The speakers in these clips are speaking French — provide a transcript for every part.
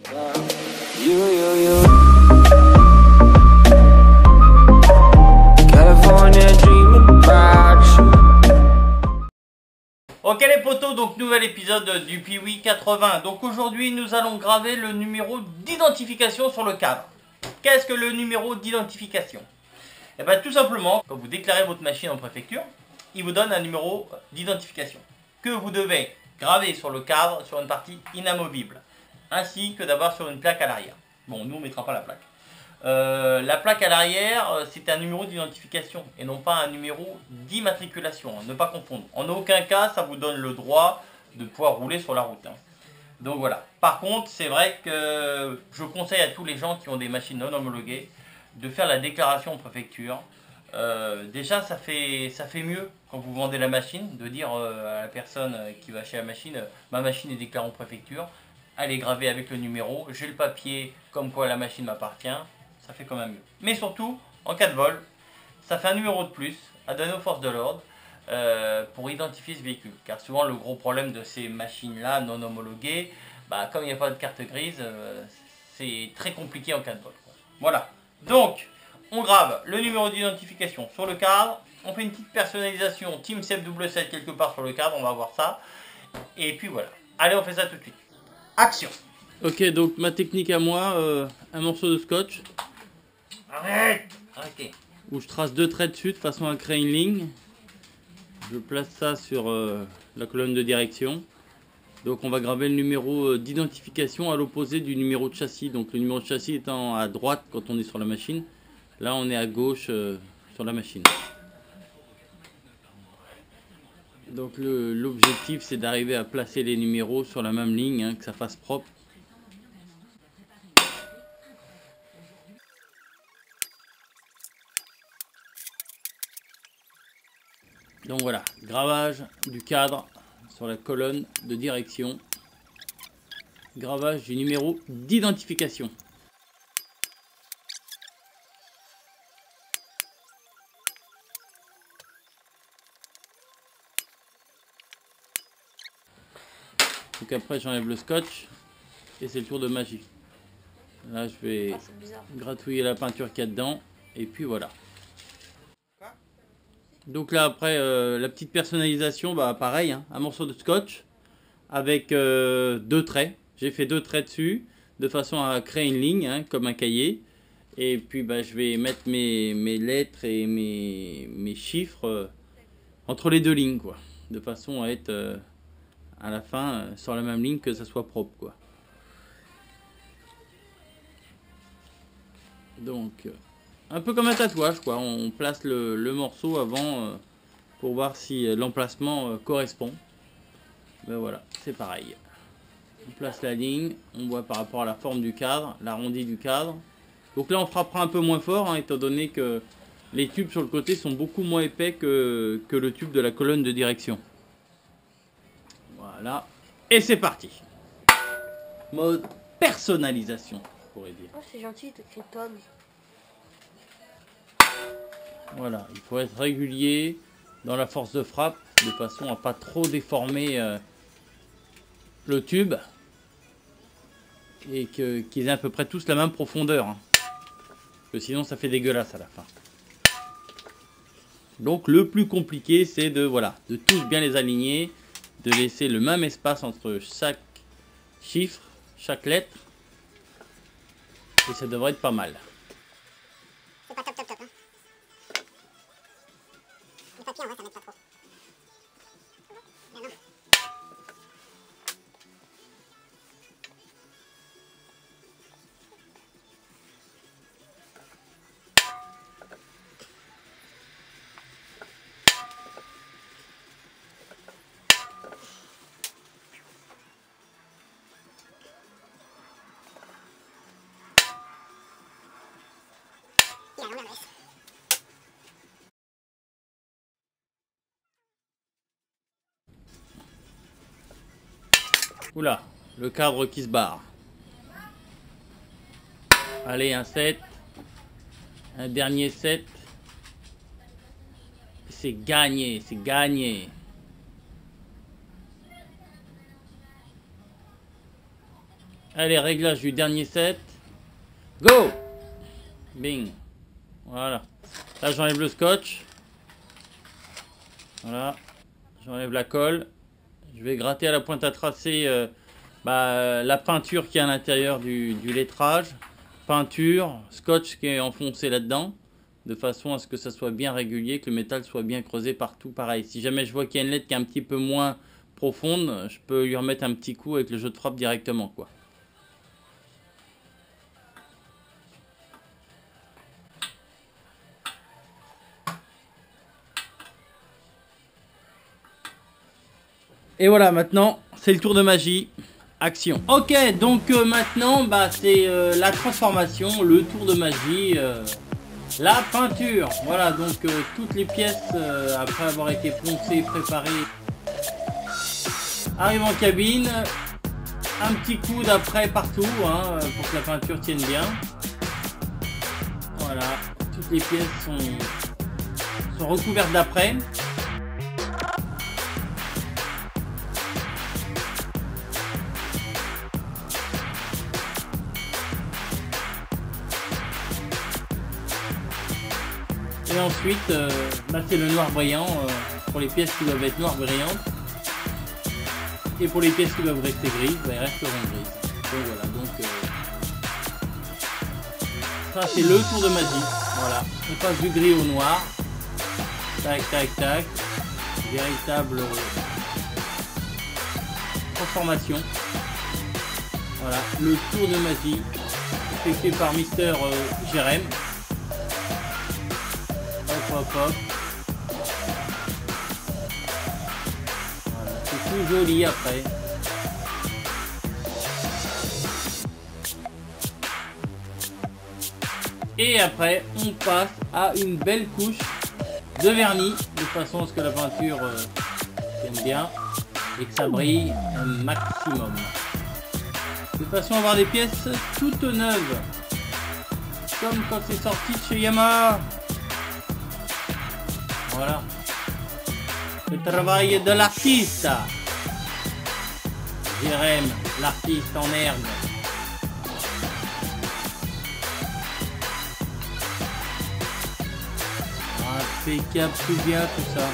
Ok les potos, donc nouvel épisode du Piwi 80. Donc aujourd'hui nous allons graver le numéro d'identification sur le cadre. Qu'est-ce que le numéro d'identification? Eh bien tout simplement, quand vous déclarez votre machine en préfecture, il vous donne un numéro d'identification que vous devez graver sur le cadre sur une partie inamovible, ainsi que d'abord sur une plaque à l'arrière. Bon, nous on ne mettra pas la plaque. La plaque à l'arrière, c'est un numéro d'identification et non pas un numéro d'immatriculation, ne pas confondre. En aucun cas, ça vous donne le droit de pouvoir rouler sur la route. Donc voilà. Par contre, c'est vrai que je conseille à tous les gens qui ont des machines non homologuées de faire la déclaration en préfecture. Déjà, ça fait mieux quand vous vendez la machine, de dire à la personne qui va acheter la machine, ma machine est déclarée en préfecture, elle est gravée avec le numéro, j'ai le papier comme quoi la machine m'appartient. Ça fait quand même mieux. Mais surtout, en cas de vol, ça fait un numéro de plus à donner aux forces de l'ordre pour identifier ce véhicule. Car souvent, le gros problème de ces machines-là non homologuées, comme il n'y a pas de carte grise, c'est très compliqué en cas de vol. Voilà. Donc, on grave le numéro d'identification sur le cadre. On fait une petite personnalisation Team CF7 quelque part sur le cadre. On va voir ça. Et puis voilà. Allez, on fait ça tout de suite. Action. Ok, donc ma technique à moi, un morceau de scotch. Arrête. Ok. Où je trace deux traits dessus de façon à créer une ligne. Je place ça sur la colonne de direction. Donc on va graver le numéro d'identification à l'opposé du numéro de châssis. Donc le numéro de châssis étant à droite quand on est sur la machine. Là on est à gauche sur la machine. Donc l'objectif c'est d'arriver à placer les numéros sur la même ligne, que ça fasse propre. Donc voilà, gravage du cadre sur la colonne de direction. Gravage du numéro d'identification. Donc après j'enlève le scotch et c'est le tour de magie. Là je vais gratouiller la peinture qu'il y a dedans et puis voilà. Donc là après la petite personnalisation, pareil, un morceau de scotch avec deux traits. J'ai fait deux traits dessus de façon à créer une ligne comme un cahier. Et puis je vais mettre mes lettres et mes chiffres entre les deux lignes quoi. De façon à être à la fin sur la même ligne, que ça soit propre quoi. Donc un peu comme un tatouage quoi, on place le morceau avant pour voir si l'emplacement correspond. Ben voilà, c'est pareil. On place la ligne, on voit par rapport à la forme du cadre, l'arrondi du cadre. Donc là on frappera un peu moins fort étant donné que les tubes sur le côté sont beaucoup moins épais que le tube de la colonne de direction. Voilà, et c'est parti. Mode personnalisation, je pourrais dire. Oh, c'est gentil, t'écris Tom. Voilà, il faut être régulier dans la force de frappe, de façon à pas trop déformer le tube. Et qu'ils aient à peu près tous la même profondeur. Parce que sinon ça fait dégueulasse à la fin. Donc le plus compliqué c'est de tous bien les aligner, de laisser le même espace entre chaque chiffre, chaque lettre. Et ça devrait être pas mal. C'est pas top top top hein. Le papier en vrai ça m'aide pas trop. Ben non. Il a l'inverse. Oula, le cadre qui se barre. Allez, un 7. Un dernier 7. C'est gagné, c'est gagné. Allez, réglage du dernier set. Go! Bing. Voilà. Là, j'enlève le scotch. Voilà. J'enlève la colle. Je vais gratter à la pointe à tracer la peinture qui est à l'intérieur du lettrage. Peinture, scotch qui est enfoncé là-dedans. De façon à ce que ça soit bien régulier, que le métal soit bien creusé partout pareil. Si jamais je vois qu'il y a une lettre qui est un petit peu moins profonde, je peux lui remettre un petit coup avec le jeu de frappe directement, quoi. Et voilà, maintenant, c'est le tour de magie. Action. Ok, donc maintenant, c'est la transformation, le tour de magie, la peinture. Voilà, donc toutes les pièces, après avoir été poncées, préparées, arrivent en cabine. Un petit coup d'après partout, hein, pour que la peinture tienne bien. Voilà, toutes les pièces sont recouvertes d'après. Et ensuite, c'est le noir brillant pour les pièces qui doivent être noires brillantes. Et pour les pièces qui doivent rester grises, elles resteront grises. Donc voilà, donc ça c'est le tour de magie. Voilà, on passe du gris au noir. Tac, tac, tac. Véritable transformation. Voilà, le tour de magie effectué par Mister Jérém. Hop, hop. Voilà, c'est tout joli après. Et après, on passe à une belle couche de vernis, de façon à ce que la peinture tienne bien et que ça brille un maximum. De façon à avoir des pièces toutes neuves, comme quand c'est sorti de chez Yamaha. Voilà. Le travail de l'artiste. Jérém, l'artiste en herbe. Impeccable, tout bien tout ça.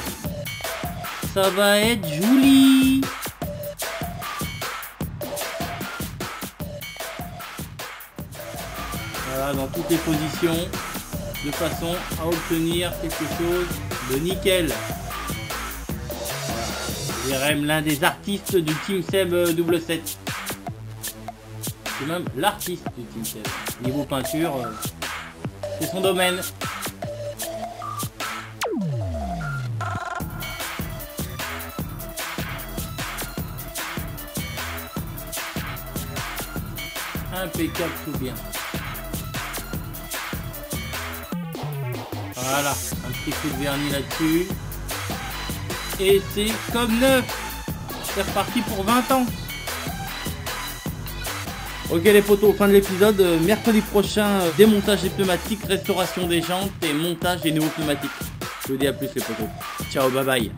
Ça va être joli. Voilà, dans toutes les positions, de façon à obtenir quelque chose de nickel. Voilà. Jérém, l'un des artistes du Team Seb 7. C'est même l'artiste du Team Seb. Niveau peinture, c'est son domaine. Impeccable, tout bien. Voilà, un petit coup de vernis là-dessus. Et c'est comme neuf. C'est reparti pour 20 ans. Ok les potos, fin de l'épisode. Mercredi prochain, démontage des pneumatiques, restauration des jantes et montage des nouveaux pneumatiques. Je vous dis à plus les potos. Ciao, bye bye.